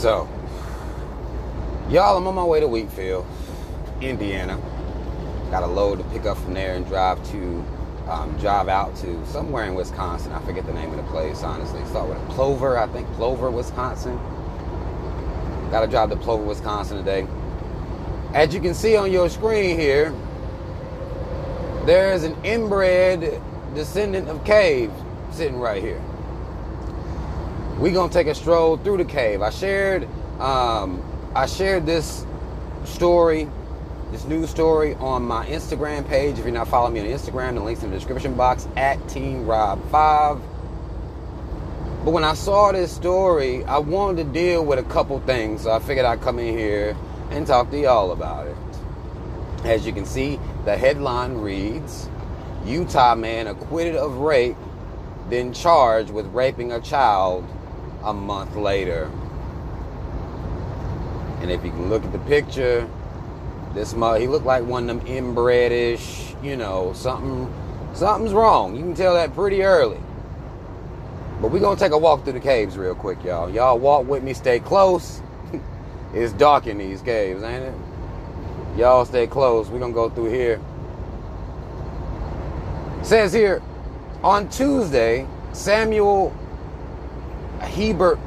So, y'all, I'm on my way to Wheatfield, Indiana. Got a load to pick up from there and drive out to somewhere in Wisconsin. I forget the name of the place, honestly. Start with Plover, I think. Plover, Wisconsin. Got to drive to Plover, Wisconsin today. As you can see on your screen here, there's an inbred descendant of cave sitting right here. We're going to take a stroll through the cave. I shared this story, this news story on my Instagram page. If you're not following me on Instagram, the link's in the description box at TeamRob5. But when I saw this story, I wanted to deal with a couple things. So I figured I'd come in here and talk to y'all about it. As you can see, the headline reads, Utah man acquitted of rape, then charged with raping a child a month later. And if you can look at the picture, he looked like one of them inbred-ish, something's wrong. You can tell that pretty early. But we're going to take a walk through the caves real quick, y'all. Y'all walk with me, stay close. It's dark in these caves, ain't it? Y'all stay close. We're going to go through here. It says here, on Tuesday, Samuel Hebert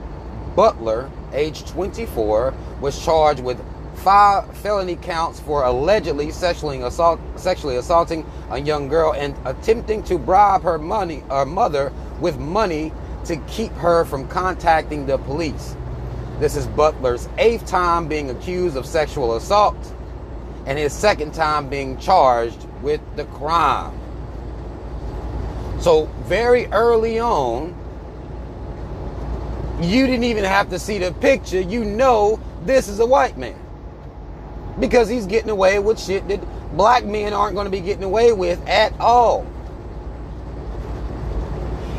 Butler, age 24, was charged with 5 felony counts for allegedly sexually assaulting a young girl and attempting to bribe her mother with money to keep her from contacting the police. This is Butler's 8th time being accused of sexual assault and his 2nd time being charged with the crime. So very early on, you didn't even have to see the picture. You know this is a white man. Because he's getting away with shit that black men aren't going to be getting away with at all.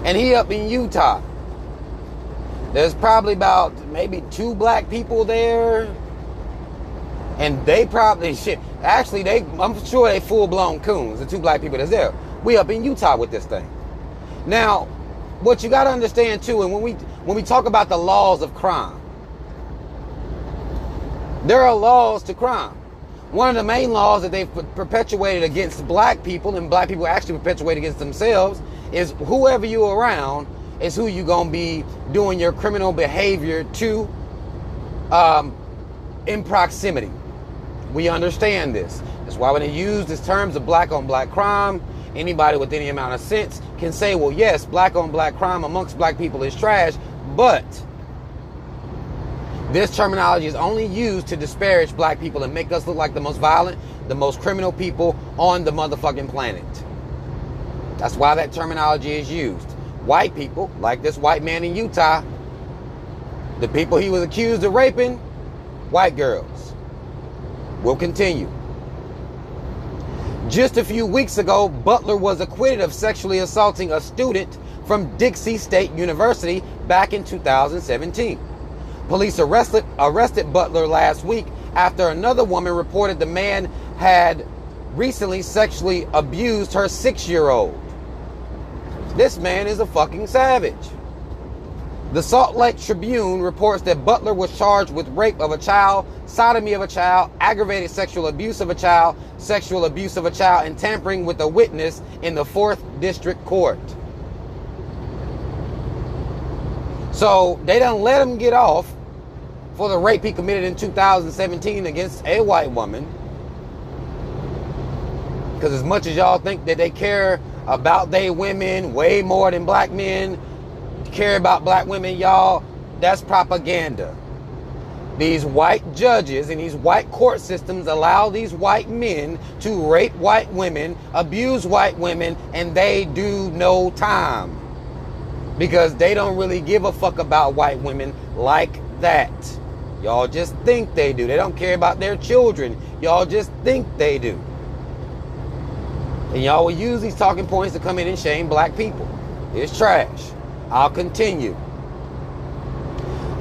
And he up in Utah. There's probably about maybe 2 black people there. And they probably, I'm sure they full-blown coons, the 2 black people that's there. We up in Utah with this thing. Now, what you got to understand too, and when we talk about the laws of crime, there are laws to crime. One of the main laws that they've perpetuated against black people, and black people actually perpetuate against themselves, is whoever you're around is who you're going to be doing your criminal behavior to in proximity. We understand this. That's why when they use these terms of black on black crime, anybody with any amount of sense can say, well, yes, black on black crime amongst black people is trash, but this terminology is only used to disparage black people and make us look like the most violent, the most criminal people on the motherfucking planet. That's why that terminology is used. White people, like this white man in Utah, the people he was accused of raping, white girls. We'll continue. Just a few weeks ago, Butler was acquitted of sexually assaulting a student from Dixie State University back in 2017. Police arrested Butler last week after another woman reported the man had recently sexually abused her 6-year-old. This man is a fucking savage. The Salt Lake Tribune reports that Butler was charged with rape of a child, sodomy of a child, aggravated sexual abuse of a child, and tampering with a witness in the 4th District Court. So they done let him get off for the rape he committed in 2017 against a white woman. Because as much as y'all think that they care about they women way more than black men care about black women, y'all, that's propaganda. These white judges and these white court systems allow these white men to rape white women, abuse white women, and they do no time. Because they don't really give a fuck about white women like that. Y'all just think they do. They don't care about their children. Y'all just think they do. And y'all will use these talking points to come in and shame black people. It's trash. I'll continue.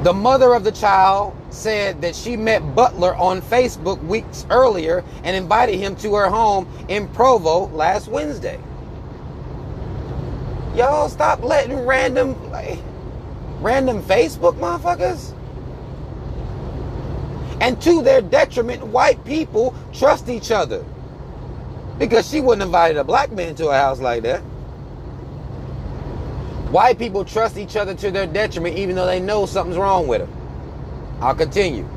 The mother of the child said that she met Butler on Facebook weeks earlier and invited him to her home in Provo last Wednesday. Y'all stop letting random Facebook motherfuckers And to their detriment, white people trust each other. Because she wouldn't have invited a black man to a house like that. White people trust each other to their detriment, even though they know something's wrong with them. I'll continue.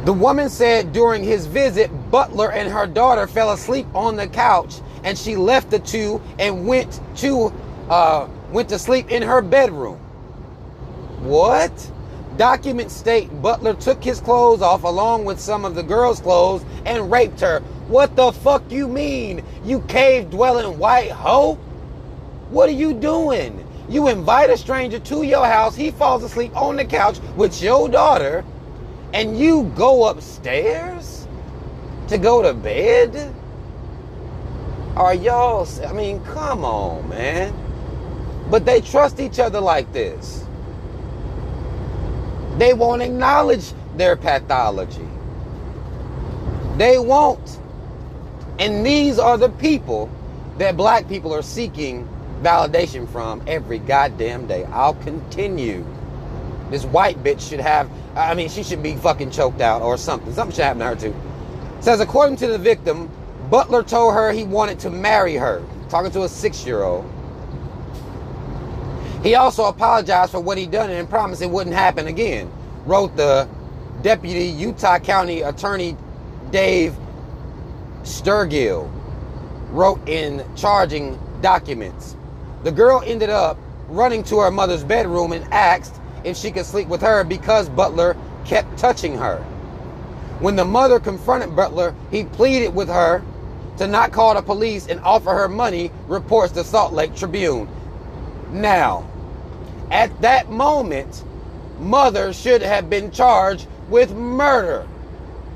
The woman said during his visit, Butler and her daughter fell asleep on the couch, and she left the two and went to sleep in her bedroom. What? Documents state Butler took his clothes off along with some of the girl's clothes and raped her. What the fuck you mean, you cave-dwelling white hoe? What are you doing? You invite a stranger to your house, he falls asleep on the couch with your daughter, and you go upstairs to go to bed? Are y'all, I mean, come on, man. But they trust each other like this. They won't acknowledge their pathology. They won't. And these are the people that black people are seeking validation from every goddamn day. I'll continue. This white bitch should have, I mean, she should be fucking choked out or something. Something should happen to her too. It says, according to the victim, Butler told her he wanted to marry her. Talking to a 6-year-old. He also apologized for what he'd done and promised it wouldn't happen again, wrote the Deputy Utah County Attorney Dave Sturgill, wrote in charging documents. The girl ended up running to her mother's bedroom and asked if she could sleep with her because Butler kept touching her. When the mother confronted Butler, he pleaded with her to not call the police and offer her money, reports the Salt Lake Tribune. Now, at that moment, mother should have been charged with murder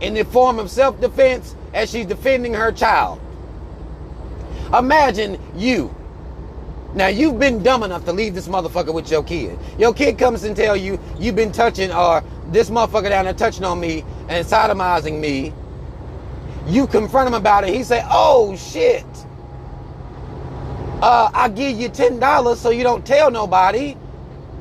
in the form of self-defense as she's defending her child. Imagine you. Now, you've been dumb enough to leave this motherfucker with your kid. Your kid comes and tell you, you've been touching, or this motherfucker down there touching on me and sodomizing me. You confront him about it. He say, oh, shit. I'll give you $10 so you don't tell nobody.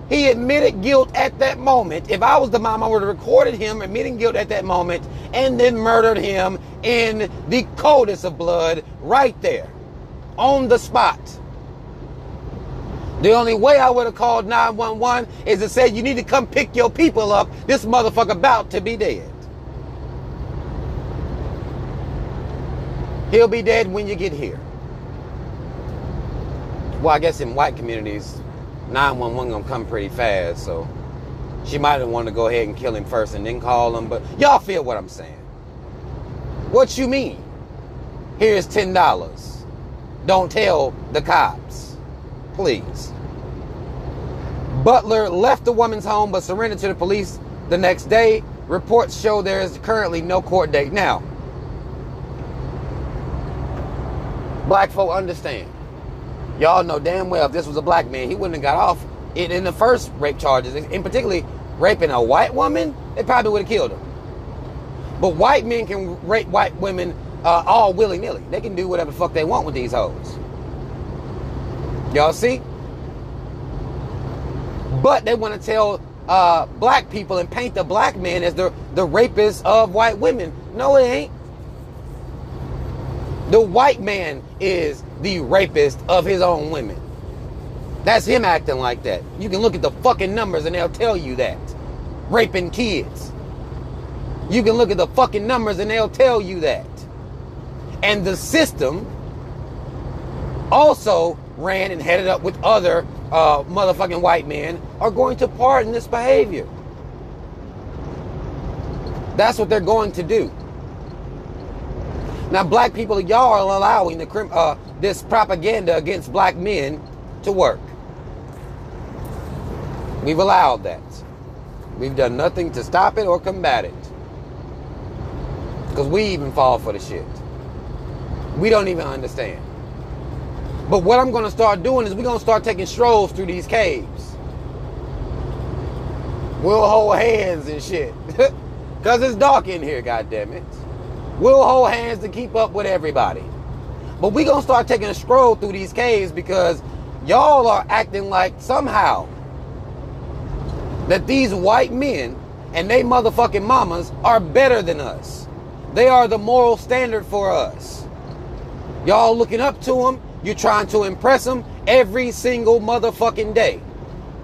He admitted guilt at that moment. If I was the mom, I would have recorded him admitting guilt at that moment and then murdered him in the coldest of blood right there on the spot. The only way I would have called 911 is to say, you need to come pick your people up. This motherfucker about to be dead. He'll be dead when you get here. Well, I guess in white communities, 911 gonna come pretty fast, so she might have wanted to go ahead and kill him first and then call him, but y'all feel what I'm saying. What you mean? Here's $10. Don't tell the cops. Please. Butler left the woman's home but surrendered to the police the next day. Reports show there is currently no court date. Now, black folk understand. Y'all know damn well if this was a black man, he wouldn't have got off it in the first rape charges. In particularly raping a white woman, they probably would have killed him. But white men can rape white women all willy-nilly. They can do whatever the fuck they want with these hoes. Y'all see? But they want to tell black people and paint the black man as the rapist of white women. No, it ain't. The white man is the rapist of his own women. That's him acting like that. You can look at the fucking numbers and they'll tell you that. Raping kids. You can look at the fucking numbers and they'll tell you that. And the system also ran and headed up with other motherfucking white men are going to pardon this behavior. That's what they're going to do. Now, black people, y'all are allowing this propaganda against black men to work. We've allowed that. We've done nothing to stop it or combat it. Because we even fall for the shit. We don't even understand. But what I'm going to start doing is we're going to start taking strolls through these caves. We'll hold hands and shit. Because it's dark in here, goddammit. We'll hold hands to keep up with everybody. But we're going to start taking a stroll through these caves because y'all are acting like somehow that these white men and they motherfucking mamas are better than us. They are the moral standard for us. Y'all looking up to them. You trying to impress them every single motherfucking day.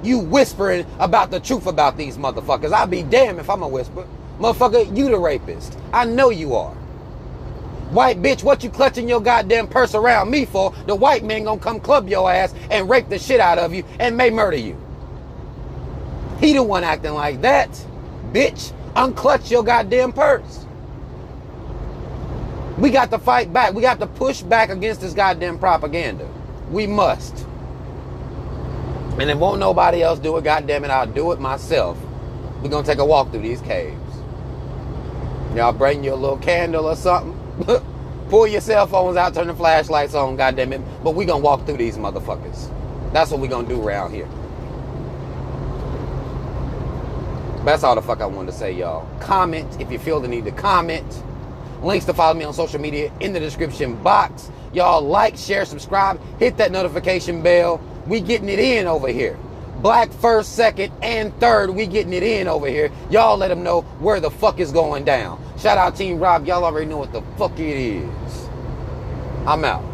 You whispering about the truth about these motherfuckers. I'll be damned if I'm a whisper. Motherfucker, you the rapist. I know you are. White bitch, what you clutching your goddamn purse around me for? The white man gonna come club your ass and rape the shit out of you and may murder you. He the one acting like that. Bitch, unclutch your goddamn purse. We got to fight back. We got to push back against this goddamn propaganda. We must. And if won't nobody else do it, goddamn it, I'll do it myself. We're gonna take a walk through these caves. Y'all bring you a little candle or something. Pull your cell phones out, turn the flashlights on, goddamn it. But we gonna walk through these motherfuckers. That's what we gonna do around here. That's all the fuck I wanted to say, y'all. Comment if you feel the need to comment. Links to follow me on social media in the description box. Y'all like, share, subscribe, hit that notification bell. We getting it in over here. Black first, second, and third, we getting it in over here. Y'all let them know where the fuck is going down. Shout out Team Rob. Y'all already know what the fuck it is. I'm out.